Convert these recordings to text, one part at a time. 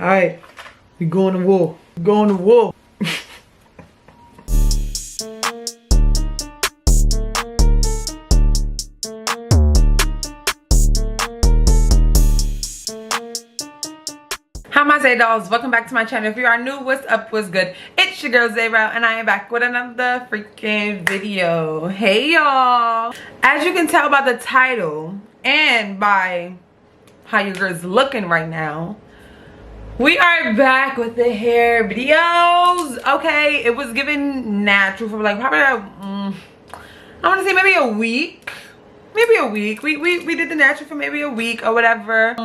Alright, we going to war. We going to war. Hi my Zay dolls, welcome back to my channel. If you are new, what's up, what's good? It's your girl Xela and I am back with another freaking video. Hey y'all, as you can tell by the title and by how your girl's looking right now, we are back with the hair videos. Okay, it was given natural for like probably I want to say maybe a week. We did the natural for maybe a week or whatever.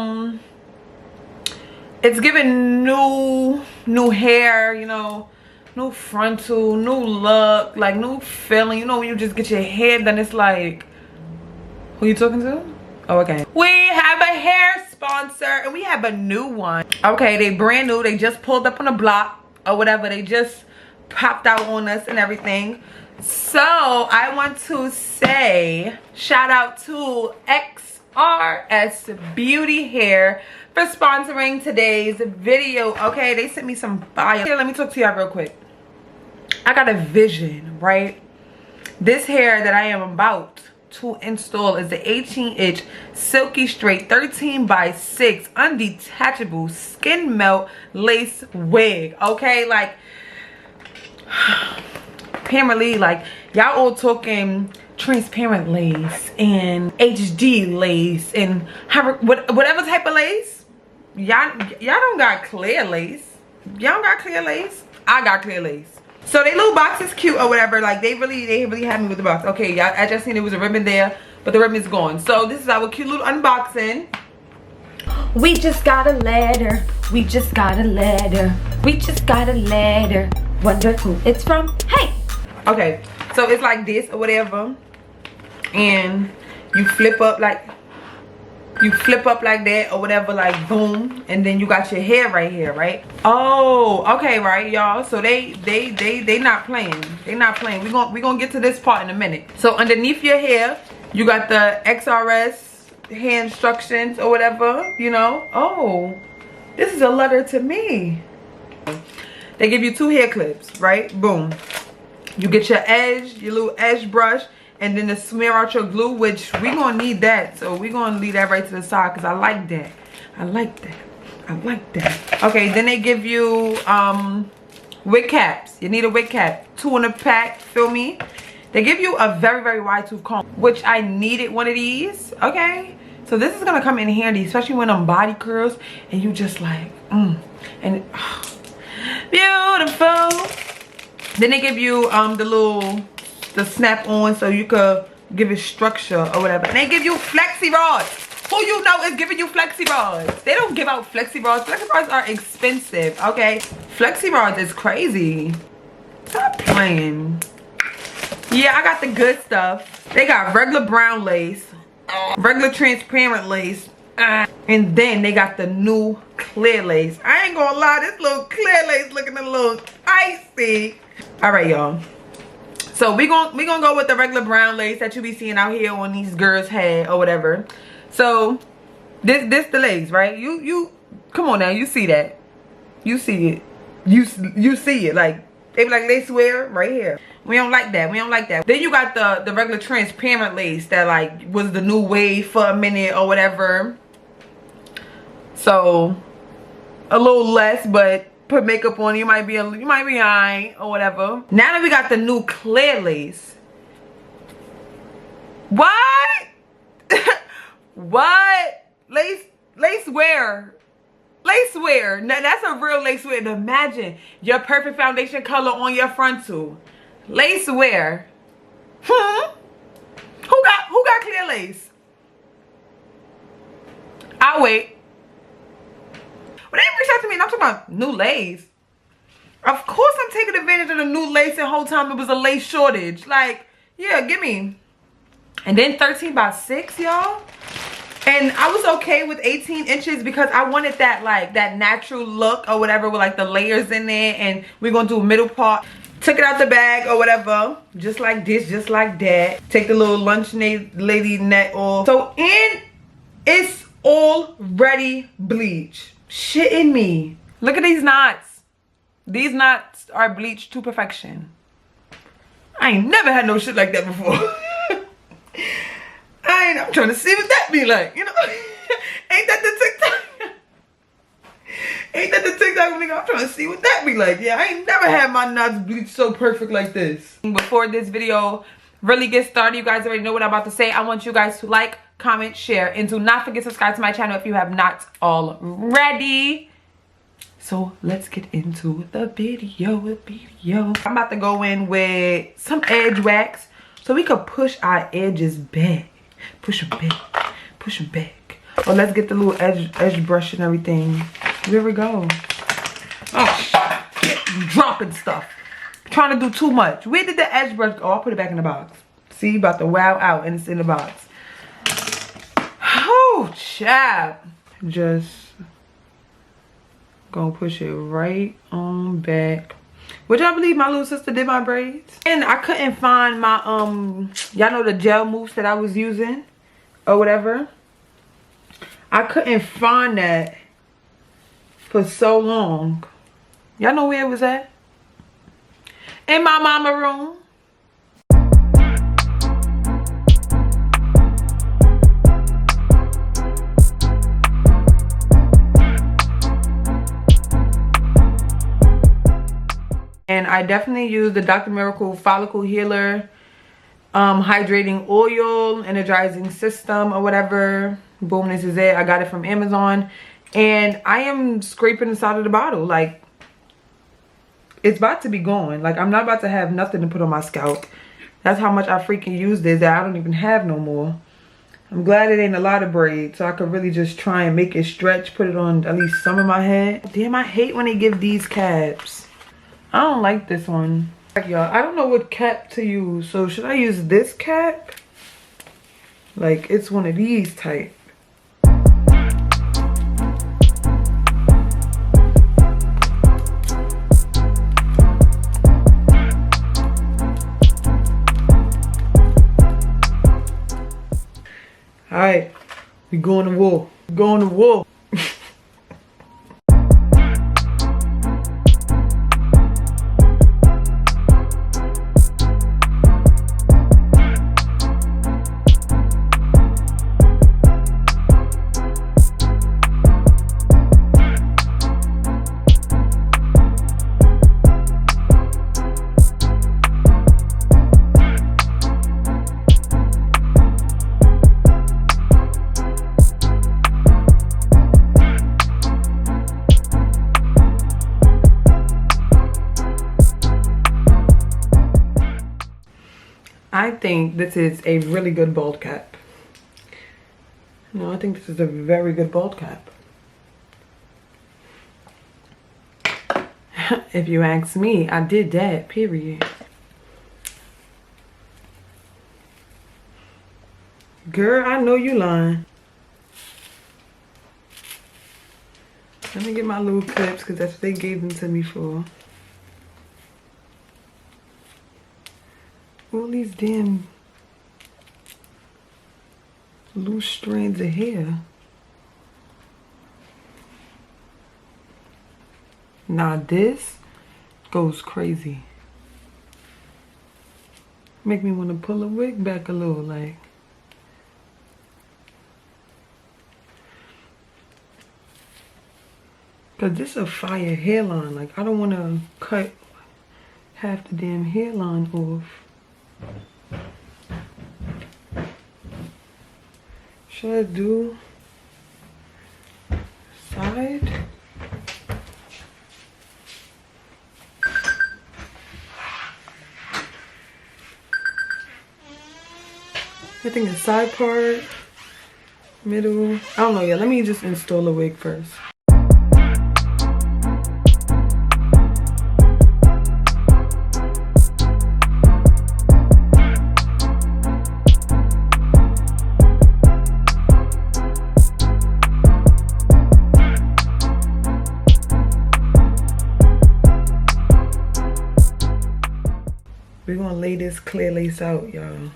It's giving new hair, you know, new frontal, new look, like new feeling. You know, when you just get your hair done, it's like, who you talking to? Oh, okay. We have a hair sponsor and we have a new one. Okay, they brand new. They just pulled up on the block or whatever. They just popped out on us and everything. So I want to say shout out to XrsBeauty Hair for sponsoring today's video. Okay, they sent me some fire. Here, let me talk to y'all real quick. I got a vision, right? This hair that I am about to install is the 18-inch silky straight 13x6 undetachable skin melt lace wig. Okay, like apparently, like y'all all talking transparent lace and HD lace and whatever type of lace. Y'all don't got clear lace. Y'all don't got clear lace. I got clear lace. So they little box is cute or whatever. Like they really had me with the box. Okay, y'all, I just seen there was a ribbon there, but the ribbon's gone. So this is our cute little unboxing. We just got a letter. We just got a letter. We just got a letter. Wonder who it's from. Hey. Okay, so it's like this or whatever, and you flip up like that or whatever, like boom, and then you got your hair right here, right? Oh, okay, right, y'all. So they not playing. They not playing. We gonna get to this part in a minute. So underneath your hair, you got the XRS hair instructions or whatever, you know. Oh, this is a letter to me. They give you 2 hair clips, right? Boom. You get your edge, your little edge brush, and then to smear out your glue, which we gonna need that. So we gonna leave that right to the side because I like that. I like that. I like that. Okay, then they give you wig caps. You need a wig cap. 2 in a pack, feel me? They give you a very wide tooth comb, which I needed one of these. Okay, so this is gonna come in handy, especially when I'm body curls and you just like and beautiful. Then they give you the snap on so you could give it structure or whatever. And they give you flexi rods. Who you know is giving you flexi rods? They don't give out flexi rods. Flexi rods are expensive, okay? Flexi rods is crazy. Stop playing. Yeah, I got the good stuff. They got regular brown lace, regular transparent lace, and then they got the new clear lace. I ain't gonna lie, this little clear lace looking a little icy. All right, y'all. So we gonna go with the regular brown lace that you be seeing out here on these girls' head or whatever. So this the lace, right? You come on now, you see that? You see it? You see it? Like they be like lace wear right here. We don't like that. We don't like that. Then you got the regular transparent lace that like was the new wave for a minute or whatever. So a little less, but put makeup on, you might be alright or whatever. Now that we got the new clear lace, what? What? Lace wear. Now that's a real lace wear. Imagine your perfect foundation color on your frontal. Lace wear. Who got clear lace? I'll wait. When they reached out to me and I'm talking about new lace, of course I'm taking advantage of the new lace, and the whole time it was a lace shortage. Like, yeah, give me. And then 13x6, y'all. And I was okay with 18 inches because I wanted that like that natural look or whatever with like the layers in there, and we're gonna do a middle part. Took it out the bag or whatever, just like this, just like that. Take the little lunch lady net off. So, and it's already bleach. Shitting me. Look at these knots. These knots are bleached to perfection. I ain't never had no shit like that before. I'm trying to see what that be like, you know? Ain't that the TikTok? Ain't that the TikTok nigga? I'm trying to see what that be like. Yeah, I ain't never had my knots bleached so perfect like this. Before this video really gets started, you guys already know what I'm about to say. I want you guys to like, comment, share, and do not forget to subscribe to my channel if you have not already. So let's get into the video. I'm about to go in with some edge wax so we could push our edges back. Push them back. Push them back. Oh, let's get the little edge brush and everything. There we go. Oh, dropping stuff. Trying to do too much. Where did the edge brush go? Oh, I'll put it back in the box. See, about to wow out and it's in the box. Oh, chap. Just gonna push it right on back. Would y'all believe my little sister did my braids? And I couldn't find my, y'all know the gel mousse that I was using or whatever. I couldn't find that for so long. Y'all know where it was at? In my mama room. And I definitely use the Dr. Miracle Follicle Healer hydrating oil, energizing system or whatever. Boom, this is it. I got it from Amazon. And I am scraping inside of the bottle. Like, it's about to be gone. Like, I'm not about to have nothing to put on my scalp. That's how much I freaking use this that I don't even have no more. I'm glad it ain't a lot of braids, so I could really just try and make it stretch, put it on at least some of my head. Damn, I hate when they give these caps. I don't like this one. Y'all, I don't know what cap to use, so should I use this cap? Like, it's one of these type. Alright, we going to war. We going to war. I think this is a really good bald cap. No, I think this is a very good bald cap. If you ask me, I did that, period. Girl, I know you lying. Let me get my little clips because that's what they gave them to me for. All these damn loose strands of hair. Now this goes crazy. Make me want to pull the wig back a little, like. Cause this is a fire hairline. Like, I don't want to cut half the damn hairline off. Should I do side? I think the side part, middle. I don't know yet. Let me just install a wig first. We're gonna lay this clear lace out, y'all.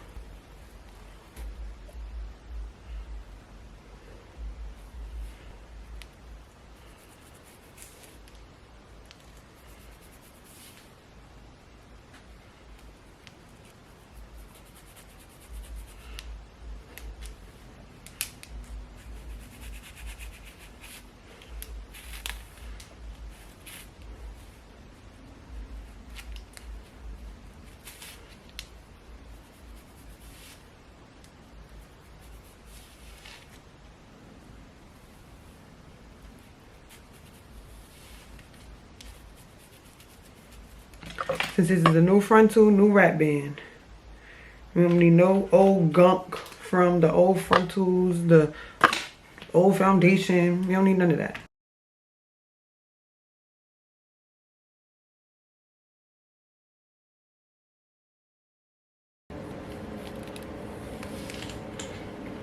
Since this is a new frontal, new wrap band. We don't need no old gunk from the old frontals, the old foundation. We don't need none of that.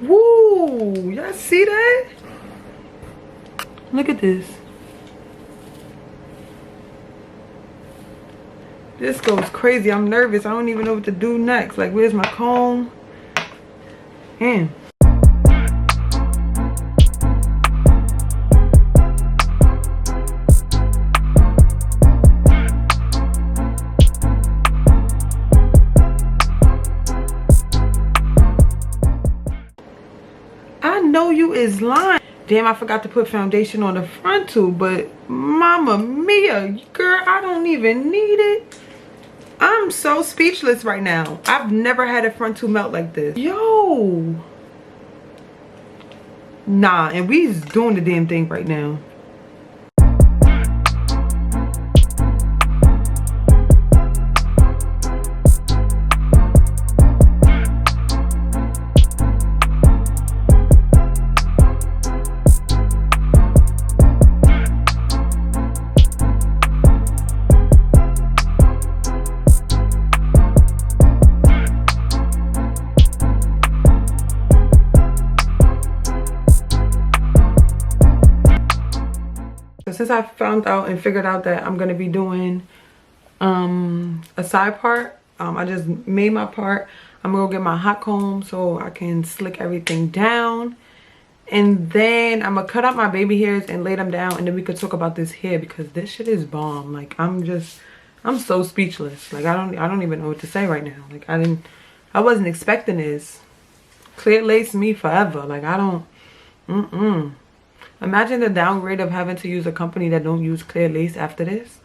Woo! Y'all see that? Look at this. This goes crazy. I'm nervous. I don't even know what to do next. Like, where's my comb? Man. I know you is lying. Damn, I forgot to put foundation on the frontal, but mama mia, girl, I don't even need it. I'm so speechless right now. I've never had a frontal melt like this. Yo. Nah, and we's doing the damn thing right now. Since I found out and figured out that I'm gonna be doing a side part, I just made my part. I'm gonna go get my hot comb so I can slick everything down, and then I'm gonna cut out my baby hairs and lay them down, and then we could talk about this hair because this shit is bomb. Like, I'm so speechless. Like, I don't even know what to say right now. Like, I wasn't expecting this. Clear lace me forever. Like, I don't Imagine the downgrade of having to use a company that don't use clear lace after this.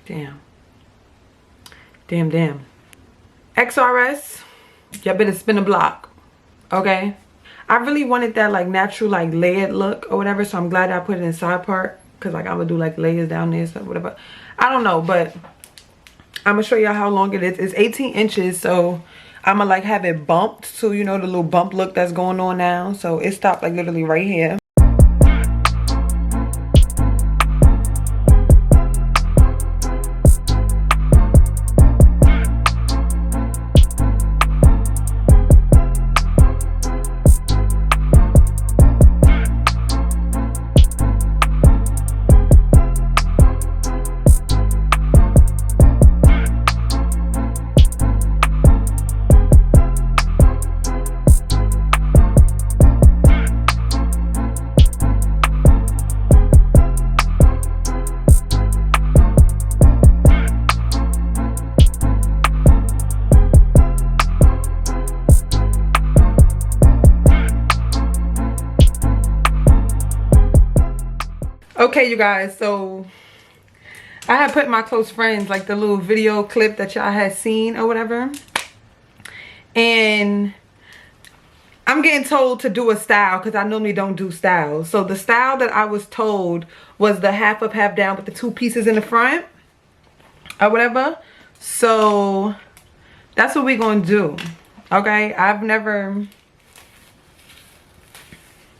Damn. Damn. XRS, y'all better spin a block. Okay? I really wanted that like natural like layered look or whatever, so I'm glad I put it in side part. Cause like I'm gonna do like layers down there, so whatever. I don't know, but I'm gonna show y'all how long it is. It's 18 inches, so I'm gonna like have it bumped, so you know the little bump look that's going on now. So it stopped like literally right here. Okay, you guys, so I had put my close friends like the little video clip that y'all had seen or whatever, and I'm getting told to do a style because I normally don't do styles. So the style that I was told was the half up, half down with the two pieces in the front or whatever. So that's what we're gonna do. Okay, I've never.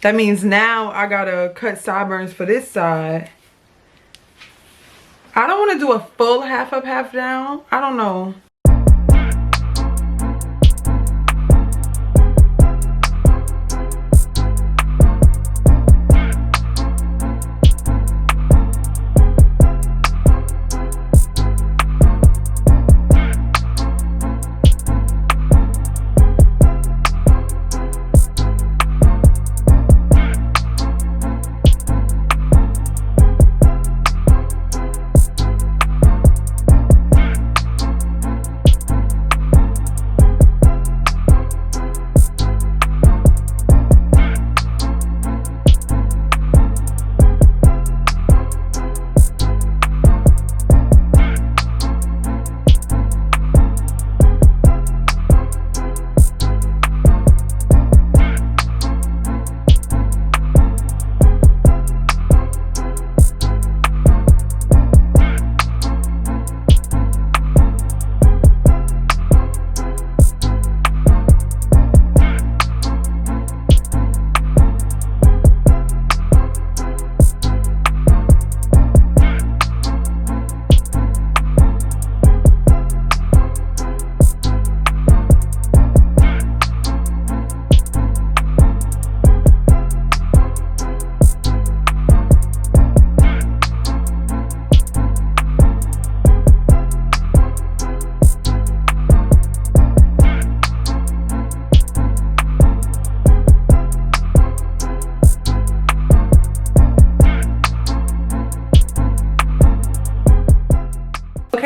That means now I gotta cut sideburns for this side. I don't want to do a full half up, half down. I don't know.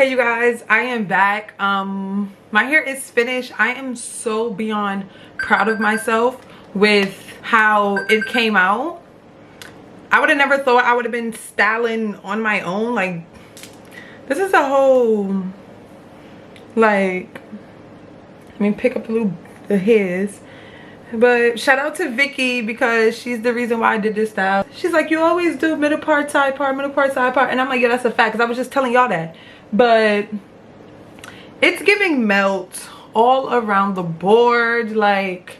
Okay, you guys, I am back. My hair is finished. I am so beyond proud of myself with how it came out. I would have never thought I would have been styling on my own. Like, this is a whole, like, let me pick up a little the hairs. But shout out to Vicky because she's the reason why I did this style. She's like, you always do middle part, side part, middle part, side part. And I'm like, yeah, that's a fact, because I was just telling y'all that. But it's giving melt all around the board. Like,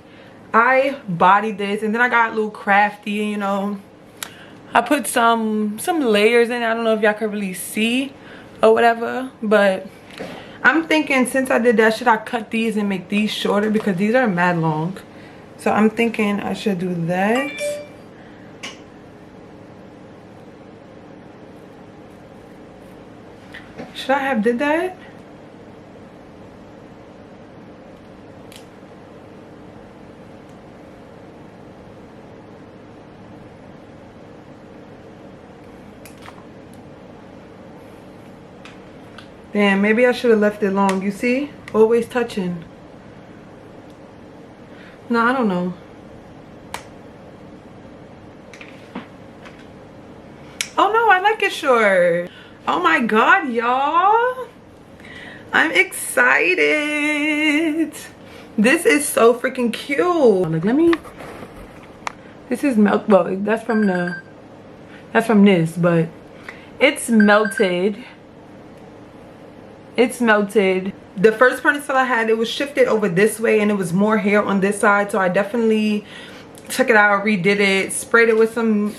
I bodied this and then I got a little crafty, you know. I put some layers in. I don't know if y'all can really see or whatever, but I'm thinking since I did that, should I cut these and make these shorter because these are mad long. So I'm thinking I should do that. Should I have did that? Damn, maybe I should have left it long. You see? Always touching. No, I don't know. Oh no, I like it short. Oh my god, y'all. I'm excited. This is so freaking cute. Like, let me. This is melt. Well, that's from this, but it's melted. It's melted. The first ponytail I had, it was shifted over this way and it was more hair on this side, so I definitely took it out, redid it, sprayed it with some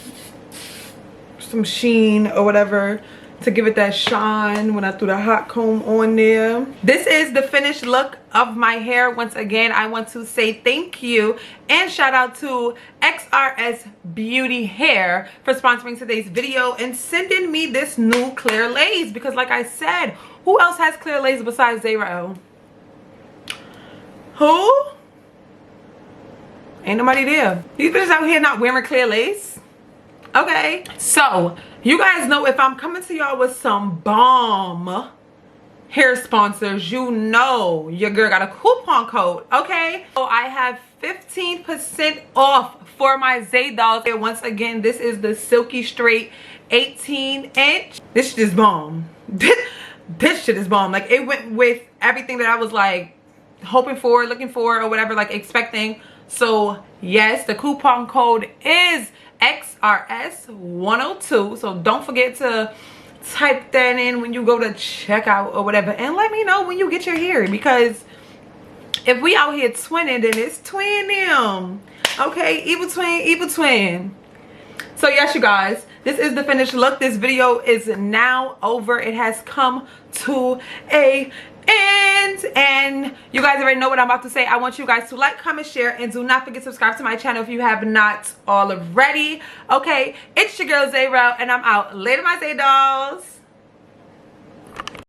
sheen or whatever to give it that shine when I threw the hot comb on there. This is the finished look of my hair. Once again, I want to say thank you and shout out to XrsBeauty Hair for sponsoring today's video and sending me this new clear lace, because like I said, who else has clear lace besides Xela? Who? Ain't nobody there. These bitches out here not wearing clear lace. Okay, so you guys know if I'm coming to y'all with some bomb hair sponsors, you know your girl got a coupon code, okay? So I have 15% off for my Zay dolls. And once again, this is the Silky Straight 18-inch. This shit is bomb. This shit is bomb. Like, it went with everything that I was like hoping for, looking for, or whatever, like expecting. So yes, the coupon code is XRS102. So don't forget to type that in when you go to checkout or whatever, and let me know when you get your hair, because if we out here twinning, then it's twin them. Okay, evil twin. So yes, you guys, this is the finished look. This video is now over. It has come to a end, and you guys already know what I'm about to say. I want you guys to like, comment, share, and do not forget to subscribe to my channel if you have not already. Okay, it's your girl Zay-La, and I'm out. Later, my Zay dolls.